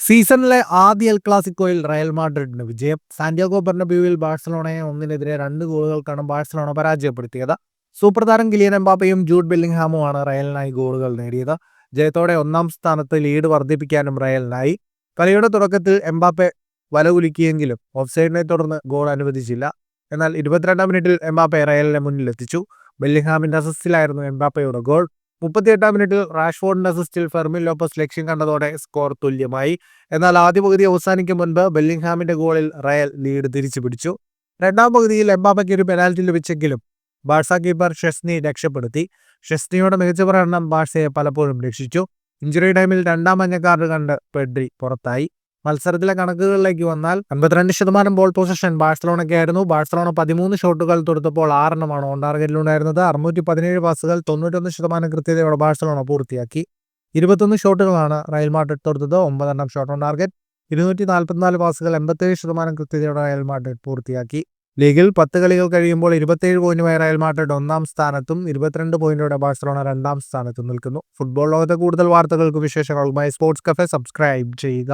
സീസണിലെ ആദ്യ L ക്ലാസിക്കോയിൽ Real മാഡ്രിഡിന് വിജയം. സാന്റിയാഗോ ബെർണബ്യൂവിൽ ബാഴ്സലോണയെ 1-നെതിരെ 2 ഗോളുകൾക്കാണ് ബാഴ്സലോണ പരാജയപ്പെടുത്തിയത്. സൂപ്പർ താരം കിലിയൻ എംബാപ്പയും ജൂഡ് ബെല്ലിംഗ്ഹാമുമാണ് റയലിനായി ഗോളുകൾ നേടിയത്. ജയത്തോടെ ഒന്നാം സ്ഥാനത്ത് ലീഡ് വർദ്ധിപ്പിക്കാനും റയലിനായി. കളിയുടെ തുടക്കത്തിൽ എംബാപ്പെ വലകുലുക്കിയെങ്കിലും ഓഫ്സൈഡിനെ തുടർന്ന് ഗോൾ അനുവദിച്ചില്ല. എന്നാൽ 22-ാം മിനിറ്റിൽ എംബാപ്പെ റയലിനെ മുന്നിലെത്തിച്ചു. ബെല്ലിംഗ്ഹാമിന്റെ അസിസ്റ്റിലായിരുന്നു എംബാപ്പയുടെ ഗോൾ. 38-ാം മിനിറ്റിൽ റാഷ്ഫോർഡിന്റെ അസിസ്റ്റിൽ ഫെർമിൻ ലോപ്പസ് ലക്ഷ്യം കണ്ടതോടെ സ്കോർ തുല്യമായി. എന്നാൽ ആദ്യ പകുതി അവസാനിക്കും മുൻപ് ബെല്ലിംഗ്ഹാമിന്റെ ഗോളിൽ റയൽ ലീഡ് തിരിച്ചു പിടിച്ചു. രണ്ടാം പകുതിയിൽ എംബാപ്പയ്ക്ക് ഒരു പെനാൽറ്റി ലഭിച്ചെങ്കിലും ബാഴ്സ കീപ്പർ ഷെസ്നി രക്ഷപ്പെടുത്തി. ഷെസ്നിയുടെ മികച്ച പ്രകടനം ബാഴ്സയെ പലപ്പോഴും രക്ഷിച്ചു. ഇഞ്ചുറി ടൈമിൽ 2ാം മഞ്ഞ കാർഡ് കണ്ട് പെഡ്രി പുറത്തായി. മത്സരത്തിലെ കണക്കുകളിലേക്ക് വന്നാൽ 52% ബോൾ പൊസിഷൻ ബാഴ്സലോണയ്ക്കായിരുന്നു. ബാഴ്സലോണ 13 ഷോട്ടുകൾ തൊടുത്തപ്പോൾ 6 ഓൺ ടാർഗറ്റിലുണ്ടായിരുന്നത്. 617 പാസുകൾ 91% കൃത്യതയോടെ ബാഴ്സലോണ പൂർത്തിയാക്കി. 21 ഷോട്ടുകളാണ് റയൽ മാഡ്രിഡ് തൊടുത്തത്. 9 ഷോട്ട് ഓൺ ടാർഗറ്റ്. 244 പാസുകൾ 87% കൃത്യതയോടെ റയൽ മാഡ്രിഡ് പൂർത്തിയാക്കി. ലീഗിൽ 10 കളികൾ കഴിയുമ്പോൾ 27 പോയിന്റുമായി റയൽ മാഡ്രിഡ് 1-ാം സ്ഥാനത്തും 22 പോയിന്റോടെ ബാഴ്സലോണ 2-ാം സ്ഥാനത്തും നിൽക്കുന്നു. ഫുട്ബോൾ ലോകത്തെ കൂടുതൽ വാർത്തകൾക്കും വിശേഷങ്ങൾക്കുമായി സ്പോർട്സ് കഫേ സബ്സ്ക്രൈബ് ചെയ്യുക.